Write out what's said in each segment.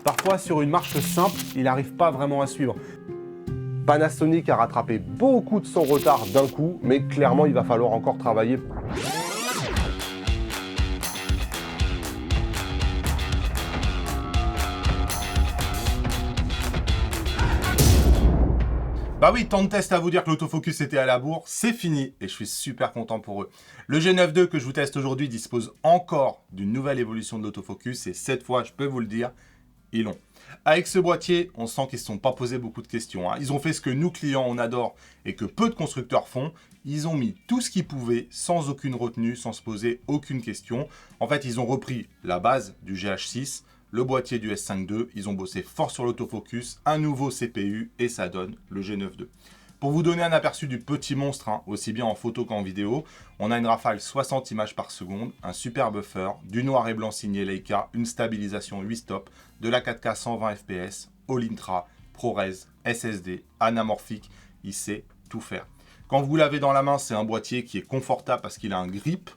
Parfois, sur une marche simple, il n'arrive pas vraiment à suivre. Panasonic a rattrapé beaucoup de son retard d'un coup, mais clairement, il va falloir encore travailler. Bah oui, tant de tests à vous dire que l'autofocus était à la bourre, c'est fini et je suis super content pour eux. Le G9 II que je vous teste aujourd'hui dispose encore d'une nouvelle évolution de l'autofocus et cette fois, je peux vous le dire, ils l'ont. Avec ce boîtier, on sent qu'ils ne se sont pas posé beaucoup de questions. Ils ont fait ce que nous, clients, on adore et que peu de constructeurs font. Ils ont mis tout ce qu'ils pouvaient sans aucune retenue, sans se poser aucune question. En fait, ils ont repris la base du GH6, le boîtier du S5 II, ils ont bossé fort sur l'autofocus, un nouveau CPU et ça donne le G9 II. Pour vous donner un aperçu du petit monstre, aussi bien en photo qu'en vidéo, on a une rafale 60 images par seconde, un super buffer, du noir et blanc signé Leica, une stabilisation 8 stops, de la 4K 120 fps, All Intra, ProRes, SSD, anamorphique, il sait tout faire. Quand vous l'avez dans la main, c'est un boîtier qui est confortable parce qu'il a un grip.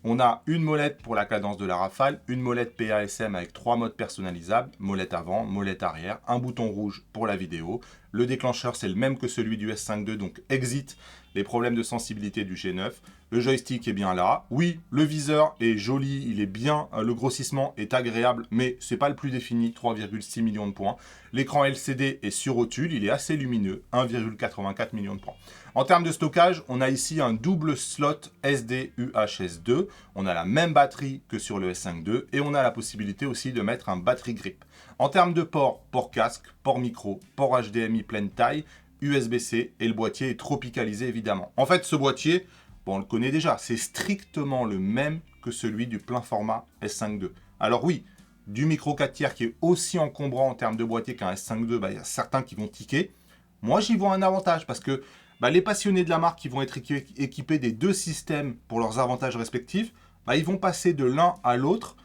On a une molette pour la cadence de la rafale, une molette PASM avec 3 modes personnalisables, molette avant, molette arrière, un bouton rouge pour la vidéo. Le déclencheur, c'est le même que celui du S5 II, donc exit les problèmes de sensibilité du G9. Le joystick est bien là. Oui, le viseur est joli, il est bien, le grossissement est agréable, mais c'est pas le plus défini, 3,6 millions de points. L'écran LCD est sur rotule, il est assez lumineux, 1,84 millions de points. En termes de stockage, on a ici un double slot SD UHS-2. On a la même batterie que sur le S5 II et on a la possibilité aussi de mettre un battery grip. En termes de port casque, port micro, port HDMI pleine taille, USB-C et le boîtier est tropicalisé évidemment. En fait, ce boîtier, on le connaît déjà, c'est strictement le même que celui du plein format S5 II. Alors oui, du micro 4 tiers qui est aussi encombrant en termes de boîtier qu'un S5 II, il y a certains qui vont tiquer. Moi, j'y vois un avantage parce que les passionnés de la marque qui vont être équipés des deux systèmes pour leurs avantages respectifs, ils vont passer de l'un à l'autre.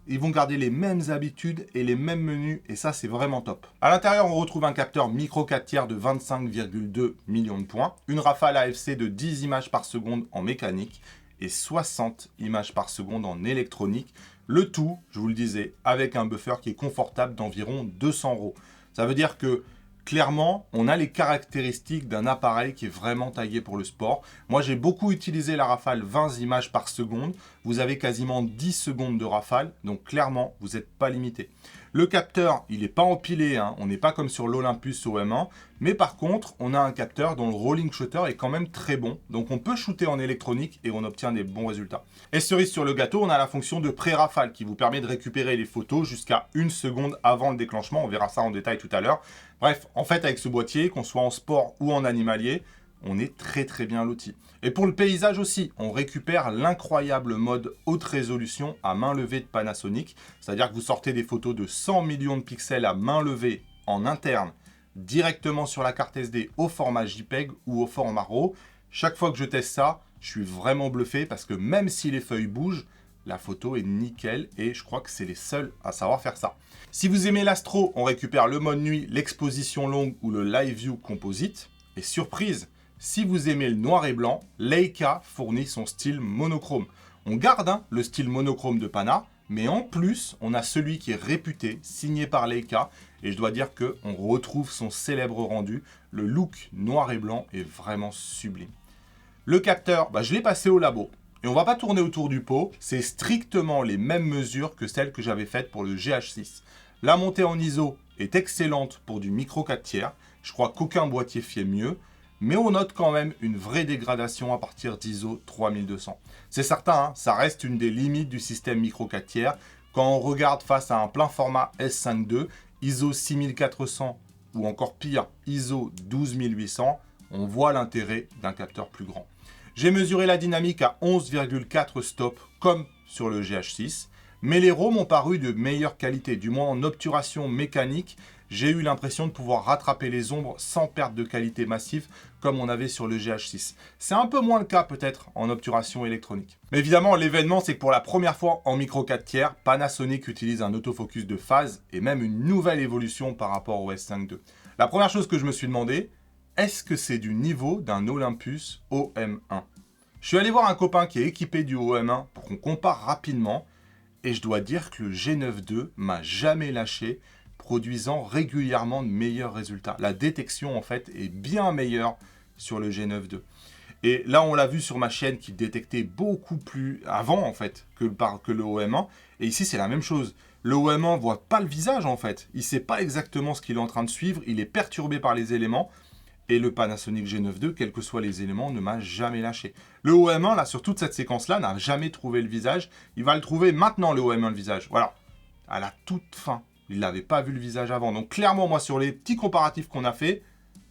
Ils vont garder les mêmes habitudes et les mêmes menus et ça, c'est vraiment top. À l'intérieur, on retrouve un capteur micro 4 tiers de 25,2 millions de points, une rafale AFC de 10 images par seconde en mécanique et 60 images par seconde en électronique. Le tout, je vous le disais, avec un buffer qui est confortable d'environ 200 €. Ça veut dire que clairement, on a les caractéristiques d'un appareil qui est vraiment taillé pour le sport. Moi, j'ai beaucoup utilisé la rafale 20 images par seconde. Vous avez quasiment 10 secondes de rafale, donc clairement, vous n'êtes pas limité. Le capteur, il n'est pas empilé, on n'est pas comme sur l'Olympus OM1, mais par contre, on a un capteur dont le rolling shutter est quand même très bon, donc on peut shooter en électronique et on obtient des bons résultats. Et cerise sur le gâteau, on a la fonction de pré-rafale qui vous permet de récupérer les photos jusqu'à 1 seconde avant le déclenchement, on verra ça en détail tout à l'heure. Bref, en fait, avec ce boîtier, qu'on soit en sport ou en animalier, on est très bien loti. Et pour le paysage aussi, on récupère l'incroyable mode haute résolution à main levée de Panasonic. C'est-à-dire que vous sortez des photos de 100 millions de pixels à main levée en interne, directement sur la carte SD au format JPEG ou au format RAW. Chaque fois que je teste ça, je suis vraiment bluffé parce que même si les feuilles bougent, la photo est nickel et je crois que c'est les seuls à savoir faire ça. Si vous aimez l'astro, on récupère le mode nuit, l'exposition longue ou le live view composite. Et surprise, si vous aimez le noir et blanc, Leica fournit son style monochrome. On garde le style monochrome de Pana, mais en plus, on a celui qui est réputé, signé par Leica. Et je dois dire qu'on retrouve son célèbre rendu. Le look noir et blanc est vraiment sublime. Le capteur, je l'ai passé au labo. Et on ne va pas tourner autour du pot, c'est strictement les mêmes mesures que celles que j'avais faites pour le GH6. La montée en ISO est excellente pour du micro 4 tiers, je crois qu'aucun boîtier fait mieux, mais on note quand même une vraie dégradation à partir d'ISO 3200. C'est certain, ça reste une des limites du système micro 4 tiers. Quand on regarde face à un plein format S5 II, ISO 6400 ou encore pire, ISO 12800, on voit l'intérêt d'un capteur plus grand. J'ai mesuré la dynamique à 11,4 stops comme sur le GH6, mais les RAW m'ont paru de meilleure qualité, du moins en obturation mécanique. J'ai eu l'impression de pouvoir rattraper les ombres sans perte de qualité massive comme on avait sur le GH6. C'est un peu moins le cas peut-être en obturation électronique. Mais évidemment, l'événement, c'est que pour la première fois en micro 4 tiers, Panasonic utilise un autofocus de phase et même une nouvelle évolution par rapport au S5 II. La première chose que je me suis demandé, est-ce que c'est du niveau d'un Olympus OM1 ? Je suis allé voir un copain qui est équipé du OM1 pour qu'on compare rapidement et je dois dire que le G9 II m'a jamais lâché produisant régulièrement de meilleurs résultats. La détection, en fait, est bien meilleure sur le G9 II. Et là, on l'a vu sur ma chaîne qui détectait beaucoup plus avant, en fait, que le OM1. Et ici, c'est la même chose. Le OM1 ne voit pas le visage, en fait. Il ne sait pas exactement ce qu'il est en train de suivre. Il est perturbé par les éléments. Et le Panasonic G9 II, quels que soient les éléments, ne m'a jamais lâché. Le OM1, là, sur toute cette séquence-là, n'a jamais trouvé le visage. Il va le trouver maintenant, le OM1, le visage. Voilà. À la toute fin. Il n'avait pas vu le visage avant. Donc, clairement, moi, sur les petits comparatifs qu'on a fait,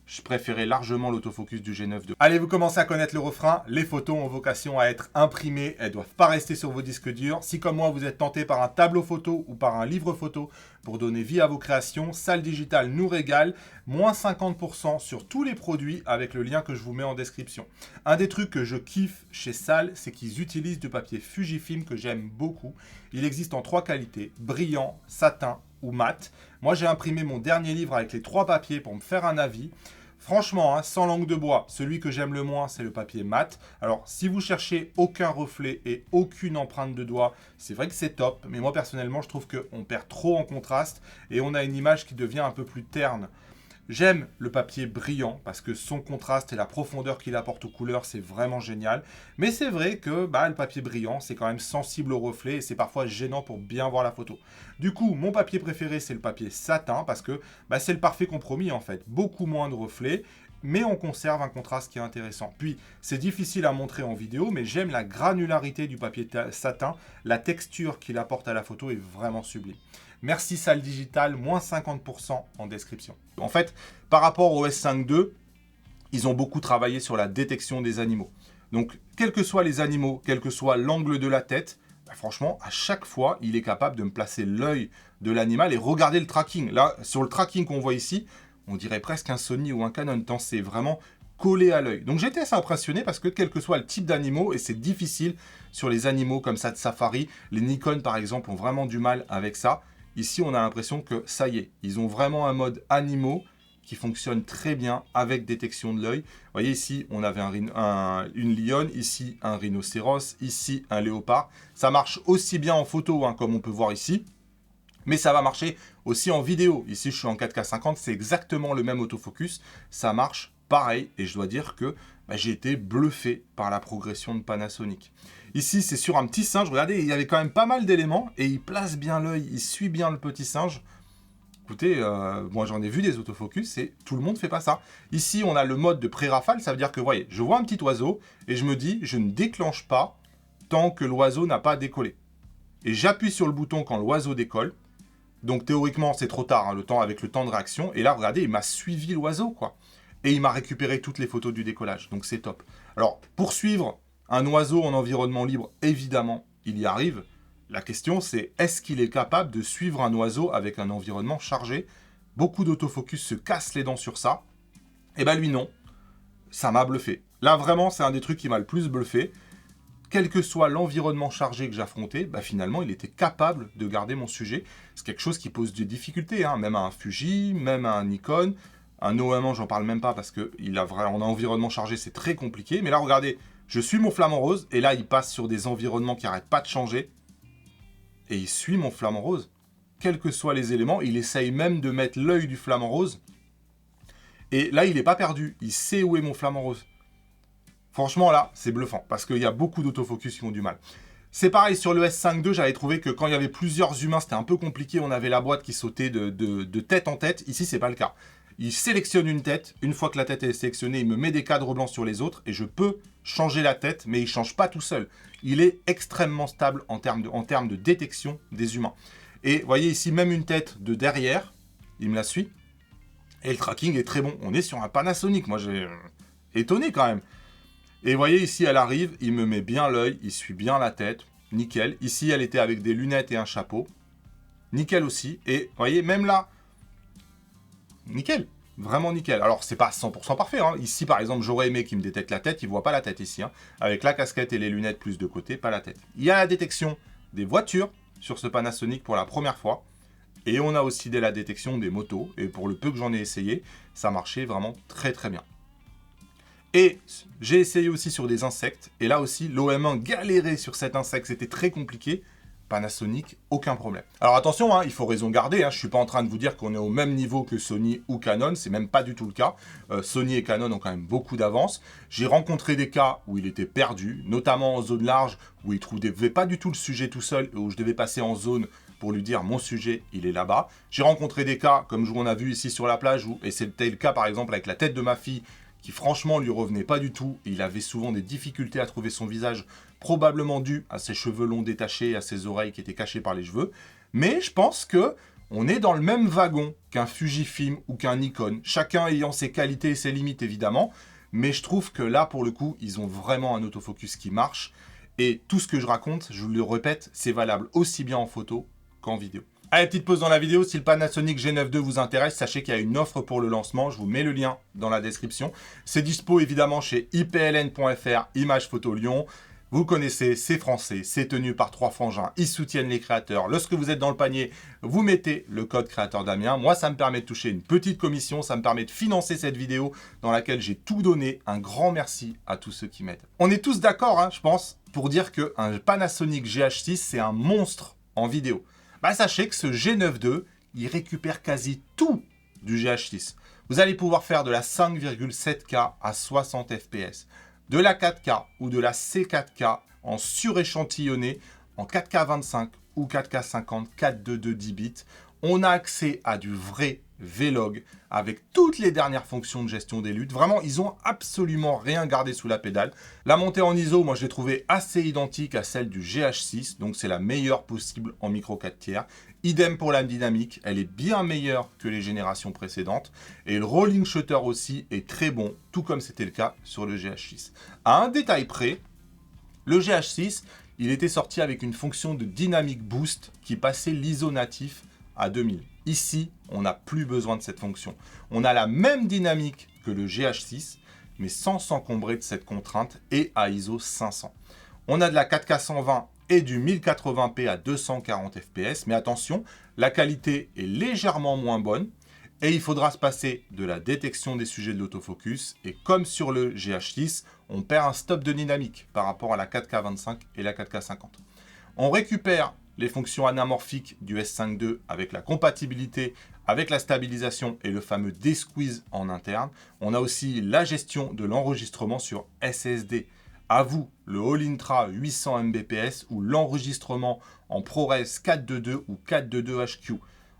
je préférais largement l'autofocus du G9 II. Allez, vous commencez à connaître le refrain. Les photos ont vocation à être imprimées. Elles ne doivent pas rester sur vos disques durs. Si, comme moi, vous êtes tenté par un tableau photo ou par un livre photo pour donner vie à vos créations, Salle Digitale nous régale. Moins 50% sur tous les produits avec le lien que je vous mets en description. Un des trucs que je kiffe chez Salle, c'est qu'ils utilisent du papier Fujifilm que j'aime beaucoup. Il existe en 3 qualités, brillant, satin ou mat. Moi, j'ai imprimé mon dernier livre avec les 3 papiers pour me faire un avis. Franchement, hein, sans langue de bois, celui que j'aime le moins, c'est le papier mat. Alors, si vous cherchez aucun reflet et aucune empreinte de doigt, c'est vrai que c'est top. Mais moi, personnellement, je trouve qu'on perd trop en contraste et on a une image qui devient un peu plus terne. J'aime le papier brillant parce que son contraste et la profondeur qu'il apporte aux couleurs, c'est vraiment génial. Mais c'est vrai que le papier brillant, c'est quand même sensible au reflet et c'est parfois gênant pour bien voir la photo. Du coup, mon papier préféré, c'est le papier satin parce que c'est le parfait compromis en fait. Beaucoup moins de reflets, mais on conserve un contraste qui est intéressant. Puis, c'est difficile à montrer en vidéo, mais j'aime la granularité du papier satin. La texture qu'il apporte à la photo est vraiment sublime. Merci Salle Digitale, moins 50% en description. En fait, par rapport au S5 II, ils ont beaucoup travaillé sur la détection des animaux. Donc, quels que soient les animaux, quel que soit l'angle de la tête, franchement, à chaque fois, il est capable de me placer l'œil de l'animal et regarder le tracking. Là, sur le tracking qu'on voit ici, on dirait presque un Sony ou un Canon, tant c'est vraiment collé à l'œil. Donc j'étais assez impressionné parce que quel que soit le type d'animaux, et c'est difficile sur les animaux comme ça de safari, les Nikon par exemple ont vraiment du mal avec ça. Ici, on a l'impression que ça y est, ils ont vraiment un mode animaux qui fonctionne très bien avec détection de l'œil. Vous voyez ici, on avait une lionne, ici un rhinocéros, ici un léopard. Ça marche aussi bien en photo, hein, comme on peut voir ici, mais ça va marcher aussi en vidéo. Ici, je suis en 4K50, c'est exactement le même autofocus. Ça marche pareil et je dois dire que j'ai été bluffé par la progression de Panasonic. Ici, c'est sur un petit singe. Regardez, il y avait quand même pas mal d'éléments et il place bien l'œil, il suit bien le petit singe. Écoutez, moi j'en ai vu des autofocus et tout le monde ne fait pas ça. Ici, on a le mode de pré-rafale, ça veut dire que, vous voyez, je vois un petit oiseau et je me dis, je ne déclenche pas tant que l'oiseau n'a pas décollé. Et j'appuie sur le bouton quand l'oiseau décolle. Donc théoriquement, c'est trop tard, hein, avec le temps de réaction. Et là, regardez, il m'a suivi l'oiseau, quoi. Et il m'a récupéré toutes les photos du décollage. Donc c'est top. Alors, pour suivre un oiseau en environnement libre, évidemment, il y arrive. La question, c'est est-ce qu'il est capable de suivre un oiseau avec un environnement chargé? Beaucoup d'autofocus se cassent les dents sur ça. Et lui, non. Ça m'a bluffé. Là, vraiment, c'est un des trucs qui m'a le plus bluffé. Quel que soit l'environnement chargé que j'affrontais, finalement, il était capable de garder mon sujet. C'est quelque chose qui pose des difficultés, hein, même à un Fuji, même à un Nikon. Un OM1, j'en parle même pas parce en environnement chargé, c'est très compliqué. Mais là, regardez, je suis mon flamant rose et là, il passe sur des environnements qui n'arrêtent pas de changer. Et il suit mon flamant rose. Quels que soient les éléments, il essaye même de mettre l'œil du flamant rose. Et là, il n'est pas perdu. Il sait où est mon flamant rose. Franchement, là, c'est bluffant, parce qu'il y a beaucoup d'autofocus qui ont du mal. C'est pareil, sur le S5 II, j'avais trouvé que quand il y avait plusieurs humains, c'était un peu compliqué, on avait la boîte qui sautait de tête en tête. Ici, c'est pas le cas. Il sélectionne une tête, une fois que la tête est sélectionnée, il me met des cadres blancs sur les autres, et je peux changer la tête, mais il ne change pas tout seul. Il est extrêmement stable en termes de détection des humains. Et vous voyez ici, même une tête de derrière, il me la suit, et le tracking est très bon. On est sur un Panasonic, moi j'ai étonné quand même. Et vous voyez ici, elle arrive, il me met bien l'œil, il suit bien la tête, nickel. Ici, elle était avec des lunettes et un chapeau, nickel aussi. Et vous voyez, même là, nickel, vraiment nickel. Alors, c'est pas 100% parfait, hein. Ici, par exemple, j'aurais aimé qu'il me détecte la tête, il voit pas la tête ici, hein. Avec la casquette et les lunettes plus de côté, pas la tête. Il y a la détection des voitures sur ce Panasonic pour la première fois. Et on a aussi la détection des motos. Et pour le peu que j'en ai essayé, ça marchait vraiment très très bien. Et j'ai essayé aussi sur des insectes. Et là aussi, l'OM1 galérait sur cet insecte. C'était très compliqué. Panasonic, aucun problème. Alors attention, hein, il faut raison garder, hein, je ne suis pas en train de vous dire qu'on est au même niveau que Sony ou Canon, c'est même pas du tout le cas. Sony et Canon ont quand même beaucoup d'avance. J'ai rencontré des cas où il était perdu, notamment en zone large, où il ne trouvait pas du tout le sujet tout seul, et où je devais passer en zone pour lui dire mon sujet, il est là-bas. J'ai rencontré des cas, comme on a vu ici sur la plage, et c'était le cas par exemple avec la tête de ma fille, qui franchement lui revenait pas du tout. Il avait souvent des difficultés à trouver son visage, probablement dû à ses cheveux longs détachés et à ses oreilles qui étaient cachées par les cheveux. Mais je pense que on est dans le même wagon qu'un Fujifilm ou qu'un Nikon, chacun ayant ses qualités et ses limites évidemment, mais je trouve que là pour le coup, ils ont vraiment un autofocus qui marche, et tout ce que je raconte, je vous le répète, c'est valable aussi bien en photo qu'en vidéo. Allez, petite pause dans la vidéo, si le Panasonic G9 II vous intéresse, sachez qu'il y a une offre pour le lancement, je vous mets le lien dans la description. C'est dispo évidemment chez ipln.fr, Images Photo Lyon. Vous connaissez, c'est français, c'est tenu par 3 frangins, ils soutiennent les créateurs. Lorsque vous êtes dans le panier, vous mettez le code créateur Damien. Moi, ça me permet de toucher une petite commission, ça me permet de financer cette vidéo dans laquelle j'ai tout donné. Un grand merci à tous ceux qui m'aident. On est tous d'accord, hein, je pense, pour dire qu'un Panasonic GH6, c'est un monstre en vidéo. Bah, sachez que ce G9 II, il récupère quasi tout du GH6. Vous allez pouvoir faire de la 5,7K à 60 fps, de la 4K ou de la C4K en suréchantillonné en 4K 25 ou 4K 50, 422 10 bits. On a accès à du vrai Vlog avec toutes les dernières fonctions de gestion des luttes. Vraiment, ils ont absolument rien gardé sous la pédale. La montée en ISO, moi je l'ai trouvée assez identique à celle du GH6, donc c'est la meilleure possible en micro 4 tiers. Idem pour la dynamique, elle est bien meilleure que les générations précédentes. Et le rolling shutter aussi est très bon, tout comme c'était le cas sur le GH6. À un détail près, le GH6, il était sorti avec une fonction de dynamic boost qui passait l'ISO natif à 2000. Ici, on n'a plus besoin de cette fonction. On a la même dynamique que le GH6, mais sans s'encombrer de cette contrainte et à ISO 500. On a de la 4K 120 et du 1080p à 240 fps, mais attention, la qualité est légèrement moins bonne et il faudra se passer de la détection des sujets de l'autofocus, et comme sur le GH6, on perd un stop de dynamique par rapport à la 4K 25 et la 4K 50. On récupère les fonctions anamorphiques du S5 II avec la compatibilité avec la stabilisation et le fameux D-Squeeze en interne. On a aussi la gestion de l'enregistrement sur SSD. À vous, le All Intra 800 Mbps ou l'enregistrement en ProRes 422 ou 422 HQ.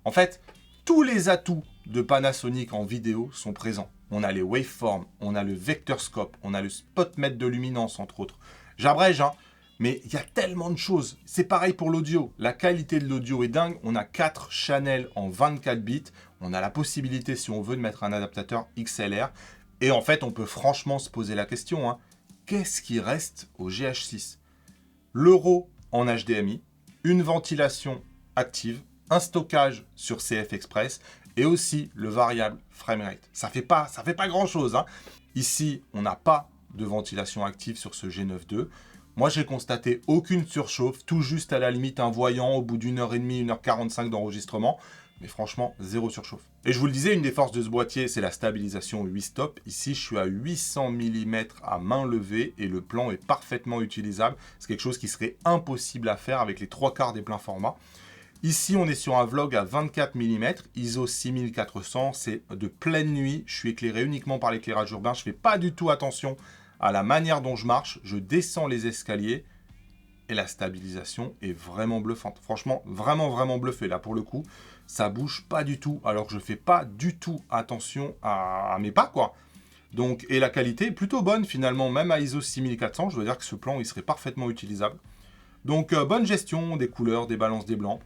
En fait, tous les atouts de Panasonic en vidéo sont présents. On a les waveforms, on a le vector scope, on a le spotmètre de luminance entre autres. J'abrège, hein. Mais il y a tellement de choses. C'est pareil pour l'audio. La qualité de l'audio est dingue. On a 4 channels en 24 bits. On a la possibilité, si on veut, de mettre un adaptateur XLR. Et en fait, on peut franchement se poser la question, hein, qu'est-ce qui reste au GH6? L'euro en HDMI, une ventilation active, un stockage sur CF Express et aussi le variable framerate. Ça fait pas grand-chose, hein. Ici, on n'a pas de ventilation active sur ce G9 II. Moi, j'ai constaté aucune surchauffe, tout juste à la limite un voyant au bout d'une heure et demie, 1h45 d'enregistrement. Mais franchement, zéro surchauffe. Et je vous le disais, une des forces de ce boîtier, c'est la stabilisation 8 stop. Ici, je suis à 800 mm à main levée et le plan est parfaitement utilisable. C'est quelque chose qui serait impossible à faire avec les 3/4 des pleins formats. Ici, on est sur un vlog à 24 mm, ISO 6400. C'est de pleine nuit. Je suis éclairé uniquement par l'éclairage urbain. Je ne fais pas du tout attention à la manière dont je marche, je descends les escaliers et la stabilisation est vraiment bluffante. Franchement, vraiment bluffé. Là, pour le coup, ça bouge pas du tout, alors que je fais pas du tout attention à mes pas, quoi. Donc, et la qualité est plutôt bonne, finalement, même à ISO 6400. Je veux dire que ce plan, il serait parfaitement utilisable. Donc, bonne gestion des couleurs, des balances, des blancs.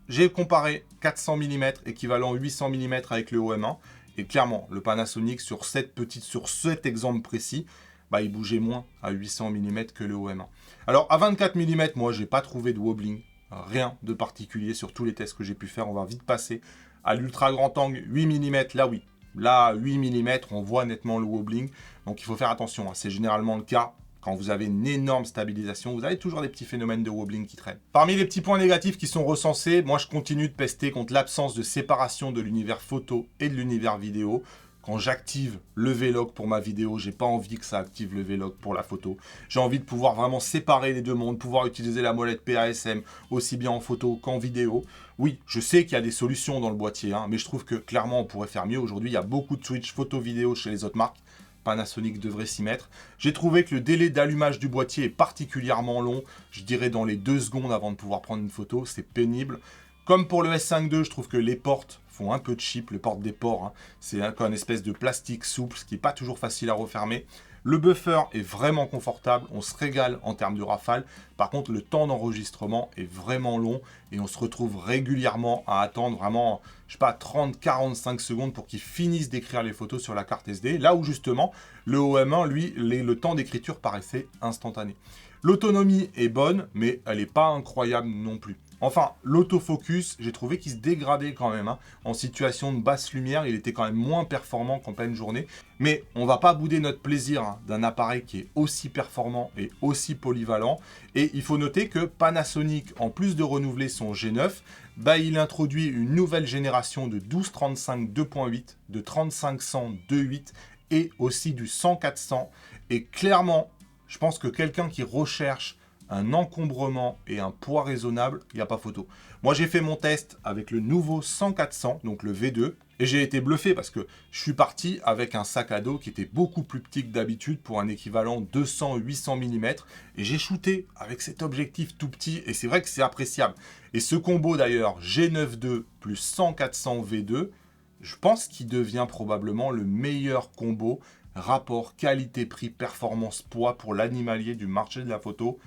J'ai comparé 400 mm, équivalent 800 mm avec le OM1. Et clairement, le Panasonic, sur cet exemple précis, bah, il bougeait moins à 800 mm que le OM1. Alors, à 24 mm, moi, j'ai pas trouvé de wobbling. Rien de particulier sur tous les tests que j'ai pu faire. On va vite passer à l'ultra grand angle 8 mm. Là, oui. Là, 8 mm, on voit nettement le wobbling. Donc, il faut faire attention, hein. C'est généralement le cas. Quand vous avez une énorme stabilisation, vous avez toujours des petits phénomènes de wobbling qui traînent. Parmi les petits points négatifs qui sont recensés, moi je continue de pester contre l'absence de séparation de l'univers photo et de l'univers vidéo. quand j'active le V-Log pour ma vidéo, j'ai pas envie que ça active le V-Log pour la photo. J'ai envie de pouvoir vraiment séparer les deux mondes, pouvoir utiliser la molette PASM aussi bien en photo qu'en vidéo. Oui, je sais qu'il y a des solutions dans le boîtier, mais je trouve que clairement on pourrait faire mieux. Aujourd'hui, il y a beaucoup de switch photo-vidéo chez les autres marques. Panasonic devrait s'y mettre. J'ai trouvé que le délai d'allumage du boîtier est particulièrement long. Je dirais dans les 2 secondes avant de pouvoir prendre une photo, c'est pénible. Comme pour le S5 II, je trouve que les portes font un peu cheap, les portes des ports. C'est un espèce de plastique souple, ce qui n'est pas toujours facile à refermer. Le buffer est vraiment confortable, on se régale en termes de rafale. Par contre, le temps d'enregistrement est vraiment long et on se retrouve régulièrement à attendre vraiment, je sais pas, 30-45 secondes pour qu'il finisse d'écrire les photos sur la carte SD. Là où justement, le OM1, lui, le temps d'écriture paraissait instantané. L'autonomie est bonne, mais elle n'est pas incroyable non plus. Enfin, l'autofocus, j'ai trouvé qu'il se dégradait quand même. En situation de basse lumière, il était quand même moins performant qu'en pleine journée. Mais on va pas bouder notre plaisir d'un appareil qui est aussi performant et aussi polyvalent. Et il faut noter que Panasonic, en plus de renouveler son G9, il introduit une nouvelle génération de 1235 2.8, de 3500 2.8 et aussi du 100-400. Et clairement, je pense que quelqu'un qui recherche un encombrement et un poids raisonnable, il n'y a pas photo. Moi, j'ai fait mon test avec le nouveau 100-400, donc le V2, et j'ai été bluffé parce que je suis parti avec un sac à dos qui était beaucoup plus petit que d'habitude pour un équivalent 200-800 mm, et j'ai shooté avec cet objectif tout petit, et c'est vrai que c'est appréciable. Et ce combo d'ailleurs, G9 II plus 100-400 V2, je pense qu'il devient probablement le meilleur combo rapport qualité-prix performance-poids pour l'animalier du marché de la photo.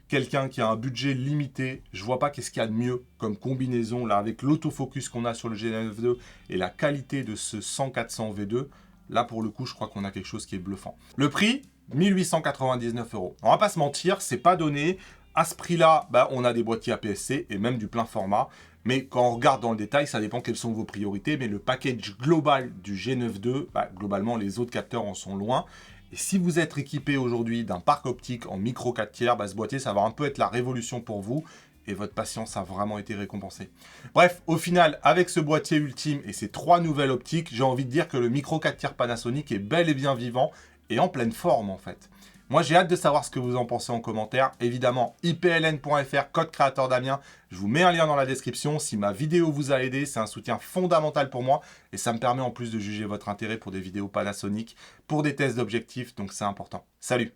Quelqu'un qui a un budget limité, je vois pas qu'est-ce qu'il y a de mieux comme combinaison là avec l'autofocus qu'on a sur le G9 II et la qualité de ce 100-400 V2. Là pour le coup, je crois qu'on a quelque chose qui est bluffant. Le prix, 1899 €. On va pas se mentir, c'est pas donné. À ce prix-là, on a des boîtiers APS-C et même du plein format. Mais quand on regarde dans le détail, ça dépend quelles sont vos priorités. Mais le package global du G9 II, globalement, les autres capteurs en sont loin. Et si vous êtes équipé aujourd'hui d'un parc optique en micro 4 tiers, ce boîtier, ça va un peu être la révolution pour vous. Et votre patience a vraiment été récompensée. Bref, au final, avec ce boîtier ultime et ces 3 nouvelles optiques, j'ai envie de dire que le micro 4 tiers Panasonic est bel et bien vivant et en pleine forme en fait. Moi, j'ai hâte de savoir ce que vous en pensez en commentaire. Évidemment, ipln.fr, code créateur Damien. Je vous mets un lien dans la description. Si ma vidéo vous a aidé, c'est un soutien fondamental pour moi. Et ça me permet en plus de juger votre intérêt pour des vidéos Panasonic, pour des tests d'objectifs. Donc, c'est important. Salut!